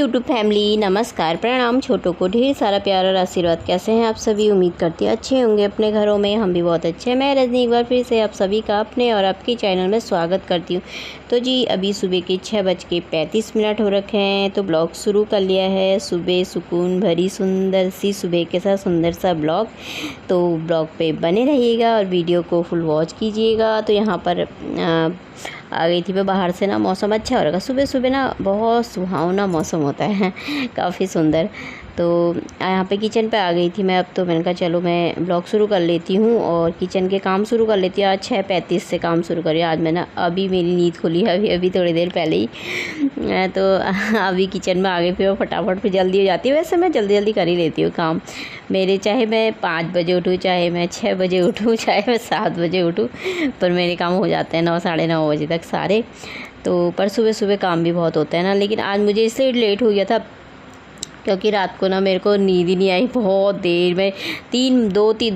YouTube family, नमस्कार, प्रणाम। छोटों को ढेर सारा प्यार और आशीर्वाद। कैसे हैं आप सभी? उम्मीद करती हूँ अच्छे होंगे अपने घरों में। हम भी बहुत अच्छे हैं। मैं रजनी एक बार फिर से आप सभी का अपने और आपके चैनल में स्वागत करती हूँ। तो जी अभी सुबह के 6:35 हो रखे हैं। तो ब्लॉग शुरू कर लिया है। सुबह सुकून भरी सुंदर सी सुबह के साथ सुंदर सा ब्लॉग। तो ब्लॉग पे बने रहिएगा और वीडियो को फुल वॉच कीजिएगा। तो यहाँ पर आ गई थी मैं बाहर से ना। मौसम अच्छा हो रहा है सुबह सुबह ना, बहुत सुहावना मौसम होता है काफ़ी सुंदर। तो यहाँ पे किचन पे आ गई थी मैं। अब तो मैंने कहा चलो मैं ब्लॉग शुरू कर लेती हूँ और किचन के काम शुरू कर लेती हूँ। आज 6:35 से काम शुरू करी। आज मैं ना अभी मेरी नींद खुली है, अभी थोड़ी देर पहले ही। तो अभी किचन में आ गई। फिर फटाफट फिर जल्दी हो जाती है। वैसे मैं जल्दी जल्दी कर ही लेती हूँ काम मेरे, चाहे मैं 5 बजे उठूँ, चाहे मैं 6 बजे उठूँ, चाहे मैं 7 बजे उठूँ, पर मेरे काम हो जाते हैं 9 साढ़े 9 बजे तक सारे। तो पर सुबह सुबह काम भी बहुत होता है ना। लेकिन आज मुझे इसलिए लेट हो गया था क्योंकि रात को ना मेरे को नींद ही नहीं आई बहुत देर में।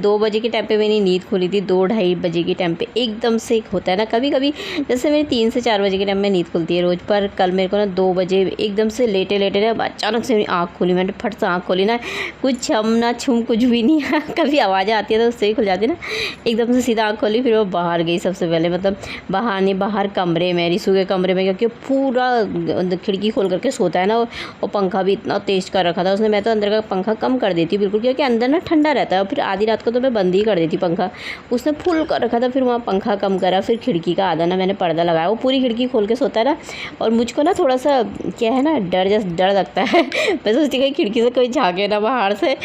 2 बजे के टाइम पे मेरी नींद खुली थी। 2-2:30 बजे के टाइम पे एकदम से होता है ना कभी कभी, जैसे मेरी 3 से 4 बजे के टाइम में नींद खुलती है रोज़। पर कल मेरे को ना 2 बजे एकदम से लेटे लेटे ना अचानक से मेरी आँख खुली। मैंने फट से आँख खोली ना, कुछ छम ना छुम कुछ भी नहीं है। कभी आवाज़ें आती है तो उससे ही खुल जाती है ना। एकदम से सीधा आँख खोली। फिर वो बाहर गई सबसे पहले, मतलब बाहर कमरे में, रिसू के कमरे में, क्योंकि पूरा खिड़की खोल करके सोता है ना। और पंखा भी इतना तेज़ रखा था उसने। मैं तो अंदर का पंखा कम कर देती हूँ बिल्कुल, क्योंकि अंदर ना ठंडा रहता है। और फिर आधी रात को तो मैं बंद ही कर देती पंखा। उसने फुल कर रखा था, फिर वहाँ पंखा कम करा। फिर खिड़की का आधा ना मैंने पर्दा लगाया। वो पूरी खिड़की खोल के सोता है ना। और मुझको ना थोड़ा सा क्या है ना, डर लगता है। मैं सोचती हूँ खिड़की से कोई झाँके ना बाहर से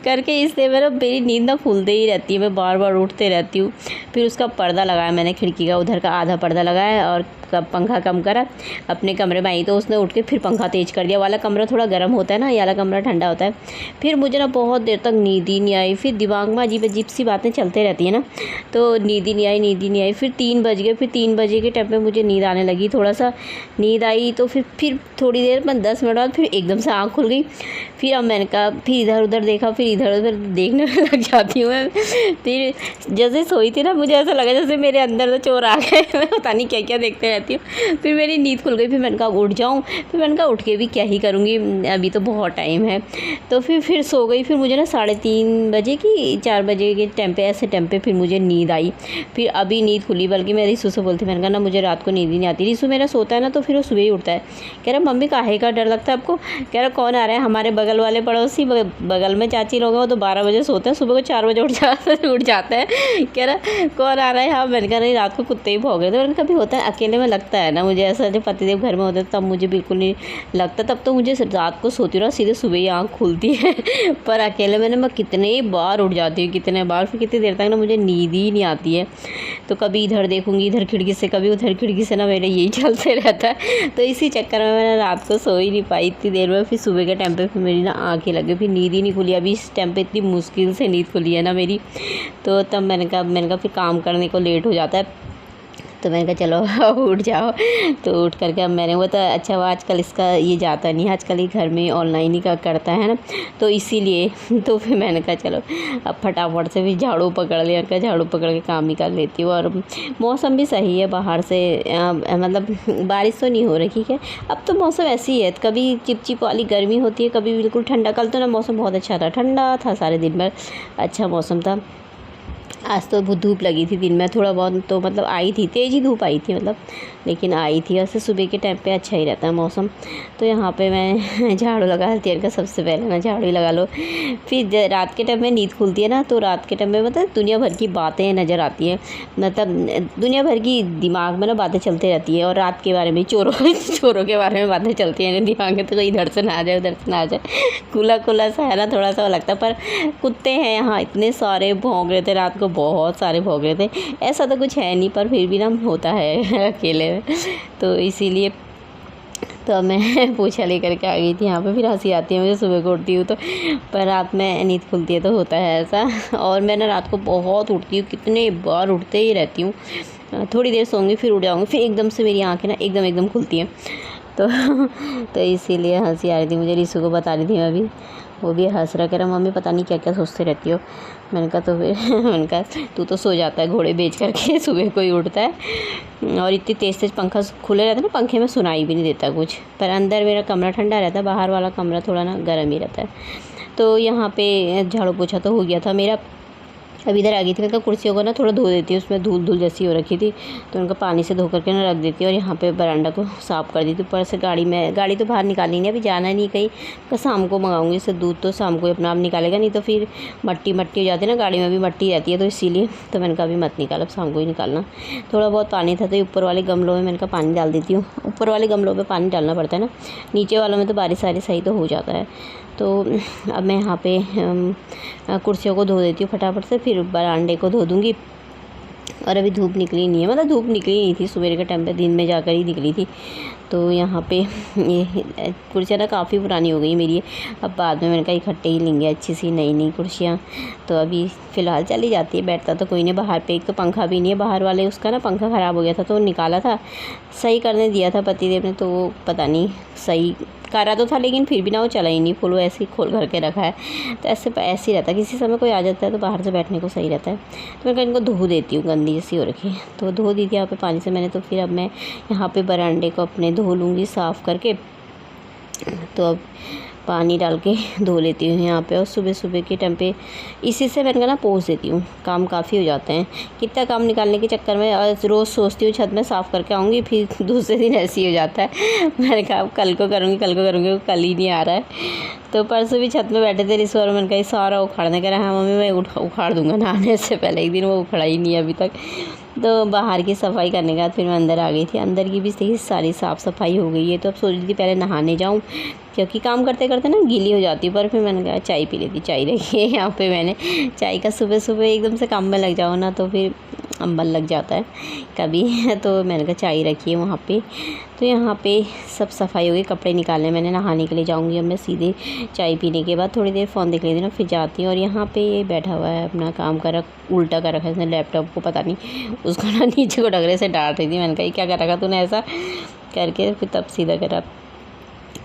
करके, इसलिए मेरी नींद ना खुलते ही रहती है। मैं बार बार उठते रहती हूँ। फिर उसका पर्दा लगाया मैंने खिड़की का, उधर का आधा पर्दा लगाया और पंखा कम करा। अपने कमरे में आई तो उसने उठ के फिर पंखा तेज़ कर दिया। वाला कमरा थोड़ा गर्म होता है ना, ये वाला कमरा ठंडा होता है। फिर मुझे ना बहुत देर तक नींद ही नहीं आई। फिर दिमाग में अजीब अजीब सी बातें चलते रहती है ना, तो नींद ही नहीं आई। फिर 3 बज गए। फिर 3 बजे के टाइम पे मुझे नींद आने लगी। थोड़ा सा नींद आई तो फिर थोड़ी देर में 10 मिनट बाद फिर एकदम से आँख खुल गई। फिर अब मैंने कहा, फिर इधर उधर देखा, फिर इधर उधर देखने में लग जाती हूँ मैं। फिर जैसे सोई थी ना, मुझे ऐसा लगा जैसे मेरे अंदर तो चोर आ गए। मैं पता नहीं क्या क्या देखते रहती हूँ। फिर मेरी नींद खुल गई। फिर मैंने कहा उठ जाऊँ। फिर मैंने कहा उठ के भी क्या ही करूँगी, अभी तो बहुत टाइम है। तो फिर सो गई। फिर मुझे ना 3:30 बजे की 4 बजे के टाइम पे, ऐसे टाइम पे फिर मुझे नींद आई। फिर अभी नींद खुली। बल्कि मैं रिसू से बोलती, मैंने कहा ना मुझे रात को नींद ही नहीं आती। रिसू मेरा सोता है ना तो फिर वो सुबह ही उठता है। कह रहा मम्मी काहे का डर लगता है आपको? कह रहा कौन आ रहा है? हमारे बगल वाले पड़ोसी, बगल में चाची लोग हैं, वो तो 12 बजे सोते हैं, सुबह को 4 बजे उठ जाता है। कह रहा कौन आ रहा है? हाँ। मैंने कहा नहीं, रात को कुत्ते ही भौंक रहे थे। मैंने कभी होता है अकेले में लगता है ना मुझे ऐसा। जब पतिदेव घर में होते तब मुझे बिल्कुल नहीं लगता। तब तो मुझे रात को सोती रहा, सीधे सुबह ही आँख खुलती है। पर अकेले में मैं कितने बार उठ जाती हूँ, कितने बार। फिर कितनी देर तक ना मुझे नींद ही नहीं आती है। तो कभी इधर देखूँगी इधर खिड़की से, कभी उधर खिड़की से, ना मेरे यही चलते रहता है। तो इसी चक्कर में मैंने रात को सो ही नहीं पाई इतनी देर में। फिर सुबह के टाइम पे फिर मेरी ना आँखें लगी, फिर नींद ही नहीं खुली। अभी इस टाइम पे इतनी मुश्किल से नींद खुली है ना मेरी। तो तब मैंने कहा फिर काम करने को लेट हो जाता है। तो मैंने कहा चलो उठ जाओ। तो उठ करके अब मैंने, वो तो अच्छा वो आजकल इसका ये जाता नहीं है, आजकल ये घर में ऑनलाइन ही का करता है ना, तो इसीलिए। तो फिर मैंने कहा चलो अब फटाफट से भी झाड़ू पकड़ लिया, उनका झाड़ू पकड़ के काम निकाल लेती हूँ। और मौसम भी सही है बाहर से, मतलब बारिश तो नहीं हो रही है। अब तो मौसम ऐसी ही है, कभी चिपचिप वाली गर्मी होती है, कभी बिल्कुल ठंडा। कल तो ना मौसम बहुत अच्छा था, ठंडा था सारे दिन भर, अच्छा मौसम था। आज तो बहुत धूप लगी थी दिन में थोड़ा बहुत, तो मतलब आई थी, तेज़ ही धूप आई थी मतलब, लेकिन आई थी। वैसे सुबह के टाइम पे अच्छा ही रहता है मौसम। तो यहाँ पे मैं झाड़ू लगा लेती हूँ, सबसे पहले ना झाड़ू ही लगा लो। फिर रात के टाइम में नींद खुलती है ना, तो रात के टाइम में मतलब दुनिया भर की बातें नज़र आती हैं, मतलब दुनिया भर की दिमाग में ना बातें चलती रहती है। और रात के बारे में चोरों के बारे में बातें चलती हैं दिमाग में, तो कोई इधर से ना आ जाए उधर से ना आ जाए। खुला सा है ना, थोड़ा सा लगता है। पर कुत्ते हैं यहाँ इतने सारे, भौंक रहे थे रात को, बहुत सारे भौंक रहे थे। ऐसा तो कुछ है नहीं, पर फिर भी ना होता है अकेले में, तो इसीलिए। तो मैं पूछा लेकर के आ गई थी यहाँ पे। फिर हंसी आती है मुझे सुबह को उठती हूँ तो, पर रात में नींद खुलती है तो होता है ऐसा। और मैं ना रात को बहुत उठती हूँ, कितने बार उठते ही रहती हूँ। थोड़ी देर सोऊंगी फिर उठ जाऊँगी, फिर एकदम से मेरी आँखें ना एकदम खुलती हैं। तो इसीलिए हंसी आ रही थी मुझे, रिसू को बता रही थी मैं अभी। वो भी हंस रहा, कह रहा मम्मी पता नहीं क्या क्या सोचते रहती हो। मैंने कहा तो फिर मैंने कहा तू तो सो जाता है घोड़े बेच करके, सुबह कोई उठता है। और इतनी तेज़ तेज़ पंखा खुले रहता है ना, पंखे में सुनाई भी नहीं देता कुछ, पर अंदर मेरा कमरा ठंडा रहता है, बाहर वाला कमरा थोड़ा ना गर्म ही रहता है। तो यहाँ पे झाड़ू पोछा तो हो गया था मेरा। अब इधर आ गई थी, मैंने कुर्सियों को ना थोड़ा धो देती हूँ, उसमें धूल धूल जैसी हो रखी थी, तो उनको पानी से धो करके ना रख देती हूँ। और यहाँ पे बरामदा को साफ़ कर दी थी। ऊपर से गाड़ी तो बाहर निकाली नहीं, अभी जाना नहीं कहीं, तो शाम को मंगाऊंगी इससे दूध, तो शाम को अपना आप निकालेगा, नहीं तो फिर मट्टी हो जाती है ना, गाड़ी में भी मट्टी रहती है, तो इसीलिए तो मैंने कहा अभी मत निकाल, अब शाम को ही निकालना। थोड़ा बहुत पानी था तो ऊपर वाले गमलों में मैंने कहा पानी डाल देती हूँ। ऊपर वाले गमलों में पानी डालना पड़ता है ना, नीचे वालों में तो बारिश सारी सही तो हो जाता है। तो अब मैं यहाँ पे कुर्सियों को धो देती हूँ फटाफट से, फिर बरामदे को धो दूँगी। और अभी धूप निकली नहीं है, मतलब धूप निकली नहीं थी, सुबह के टाइम पे दिन में जाकर ही निकली थी। तो यहाँ पे ये कुर्सियाँ ना काफ़ी पुरानी हो गई मेरी, अब बाद में मैंने कहा इकट्ठे ही लेंगे अच्छी सी नई कुर्सियाँ। तो अभी फ़िलहाल चली जाती है, बैठता तो कोई नहीं बाहर पे, एक तो पंखा भी नहीं है बाहर वाले, उसका ना पंखा ख़राब हो गया था तो निकाला था, सही करने दिया था पतिदेव ने, तो वो पता नहीं सही करा तो था, लेकिन फिर भी ना वो चला ही नहीं, फुल वो ऐसे ही खोल करके रखा है। तो ऐसे ही रहता है, किसी समय कोई आ जाता है तो बाहर से बैठने को सही रहता है। तो मैं इनको धो देती हूँ, गंदी जैसी हो रखी है, तो धो दी थी यहाँ पे पानी से मैंने। तो फिर अब मैं यहाँ पे बरामदे को अपने धो लूँगी साफ़ करके। तो अब पानी डाल के धो लेती हूँ यहाँ पे, और सुबह सुबह के टाइम पे इसी से मैंने कहा ना पोंछ देती हूँ, काम काफ़ी हो जाते हैं। कितना काम निकालने के चक्कर में रोज़ सोचती हूँ छत में साफ़ करके आऊँगी, फिर दूसरे दिन ऐसे ही हो जाता है। मैंने कहा कल को करूँगी, वो कल ही नहीं आ रहा है। तो परसों भी छत में बैठे थे रिश्ते, और मैंने कहा सारा उखाड़ने का रहा, मम्मी मैं उखाड़ दूँगा नहाने से पहले, एक दिन वो उखड़ा ही नहीं अभी तक। तो बाहर की सफाई करने के बाद फिर मैं अंदर आ गई थी, अंदर की भी देखिए सारी साफ़ सफाई हो गई है। तो अब सोच रही थी पहले नहाने जाऊँ, क्योंकि काम करते करते ना गीली हो जाती है। पर फिर मैंने कहा चाय पी लेती, चाय रखी है यहाँ पे मैंने, चाय का सुबह सुबह एकदम से काम में लग जाओ ना तो फिर अम्बल लग जाता है कभी। तो मैंने कहा चाय रखी है वहाँ पे। तो यहाँ पे सब सफाई हो गई, कपड़े निकालने मैंने, नहाने के लिए जाऊँगी अब मैं सीधे। चाय पीने के बाद थोड़ी देर फ़ोन देख लेती ना, फिर जाती हूँ। और यहाँ पे ये बैठा हुआ है अपना काम कर उल्टा कर रखा है इसने लैपटॉप को, पता नहीं उसको ना नीचे को डगरे से डांट रही थी। मैंने कहा क्या कर रखा तूने ऐसा करके, फिर तब सीधा करा।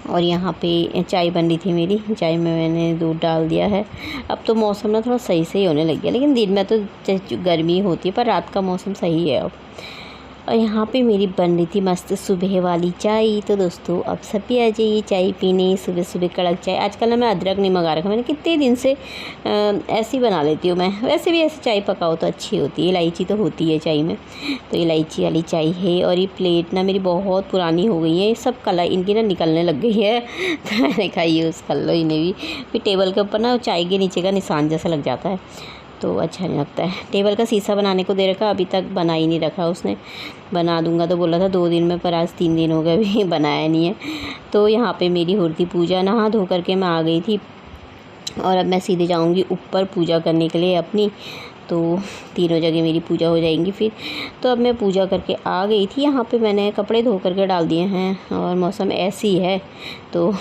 और यहाँ पे चाय बन रही थी मेरी, चाय में मैंने दूध डाल दिया है। अब तो मौसम ना थोड़ा सही से ही होने लग गया, लेकिन दिन में तो गर्मी होती है, पर रात का मौसम सही है अब। और यहाँ पे मेरी बन रही थी मस्त सुबह वाली चाय। तो दोस्तों अब सब भी आ जाइए चाय पीने, सुबह सुबह कड़क चाय। आजकल ना मैं अदरक नहीं मंगा रखा, मैंने कितने दिन से ऐसी बना लेती हूँ मैं। वैसे भी ऐसे चाय पकाओ तो अच्छी होती है, इलायची तो होती है चाय में, तो इलायची वाली चाय है। और ये प्लेट ना मेरी बहुत पुरानी हो गई है, सब कलर इनकी ना निकलने लग गई है। तो मैंने कहा यूज़ कर लो इन्हें भी। फिर टेबल के ऊपर ना चाय के नीचे का निशान जैसा लग जाता है, तो अच्छा नहीं लगता है। टेबल का शीशा बनाने को दे रखा, अभी तक बना ही नहीं रखा उसने। बना दूंगा तो बोला था 2 दिन में, पर आज 3 दिन हो गए अभी बनाया नहीं है। तो यहाँ पे मेरी हो रही थी पूजा, नहा धो करके मैं आ गई थी। और अब मैं सीधे जाऊँगी ऊपर पूजा करने के लिए अपनी, तो तीनों जगह मेरी पूजा हो जाएंगी फिर। तो अब मैं पूजा करके आ गई थी। यहाँ पे मैंने कपड़े धो करके डाल दिए हैं, और मौसम ऐसी है तो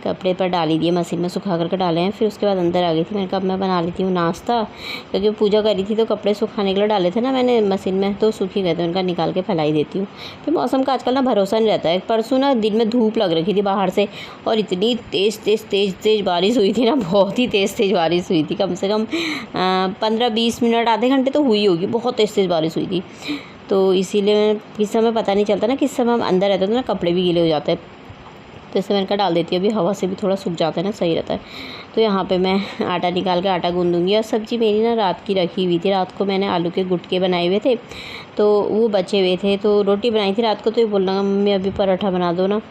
कपड़े पर डाल ही दिए, मशीन में सुखा करके डाले हैं। फिर उसके बाद अंदर आ गई थी, मैंने कहा मैं बना लेती हूँ नाश्ता, क्योंकि पूजा करी थी तो कपड़े सुखाने के लिए डाले थे ना मैंने मशीन में, तो सूख ही गए थे, उनका निकाल के फैलाई देती हूँ। फिर मौसम का आजकल ना भरोसा नहीं रहता है। परसों ना दिन में धूप लग रखी थी बाहर से, और इतनी तेज़ बारिश हुई थी ना, बहुत ही तेज़ बारिश हुई थी, कम से कम 15-20 मिनट आधे घंटे तो हुई होगी, बहुत तेज़ बारिश हुई थी। तो इसीलिए किस समय पता नहीं चलता ना, किस समय हम अंदर रहते हैं तो ना कपड़े भी गीले हो जाते हैं, तो इससे मैंने कहा डाल देती हूँ, अभी हवा से भी थोड़ा सूख जाता है ना, सही रहता है। तो यहाँ पे मैं आटा निकाल के आटा गूँधूँगी। और सब्ज़ी मेरी ना रात की रखी हुई थी, रात को मैंने आलू के गुटके बनाए हुए थे, तो वो बचे हुए थे। तो रोटी बनाई थी रात को, तो ये बोल रहा मम्मी अभी पराठा बना दो ना,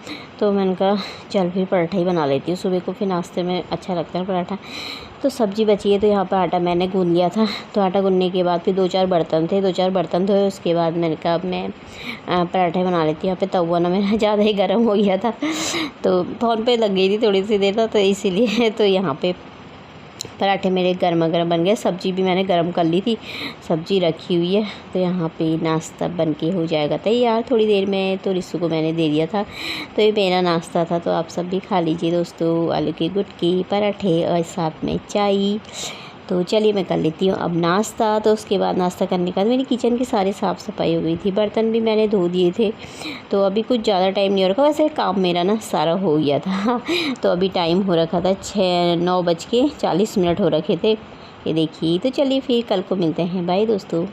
तो मैंने कहा चल फिर पराठा ही बना लेती हूँ, सुबह को फिर नाश्ते में अच्छा लगता है पराठा। तो सब्ज़ी बची है, तो यहाँ पर आटा मैंने गूँध लिया था। तो आटा गूँधने के बाद फिर 2-4 बर्तन थे, 2-4 बर्तन धोए। उसके बाद मैंने कहा अब मैं पराठे बना लेती हूँ। यहाँ पे तवा ना मेरा ज़्यादा ही गर्म हो गया था, तो फ़ोन पे लग गई थी थोड़ी सी देर, तो इसीलिए तो यहाँ पे पराठे मेरे गर्मा गर्म बन गए। सब्ज़ी भी मैंने गर्म कर ली थी, सब्ज़ी रखी हुई है। तो यहाँ पे नाश्ता बन के हो जाएगा तैयार थोड़ी देर में। तो रिस्सू को मैंने दे दिया था, तो ये मेरा नाश्ता था। तो आप सब भी खा लीजिए दोस्तों, आलू की गुटकी, पराठे और साथ में चाय। तो चलिए मैं कर लेती हूँ अब नाश्ता। तो उसके बाद नाश्ता करने के बाद मेरी किचन की सारी साफ़ सफाई हो गई थी, बर्तन भी मैंने धो दिए थे। तो अभी कुछ ज़्यादा टाइम नहीं हो रखा, वैसे काम मेरा ना सारा हो गया था। तो अभी टाइम हो रखा था 9:40 हो रखे थे, ये देखिए। तो चलिए फिर कल को मिलते हैं, बाय दोस्तों।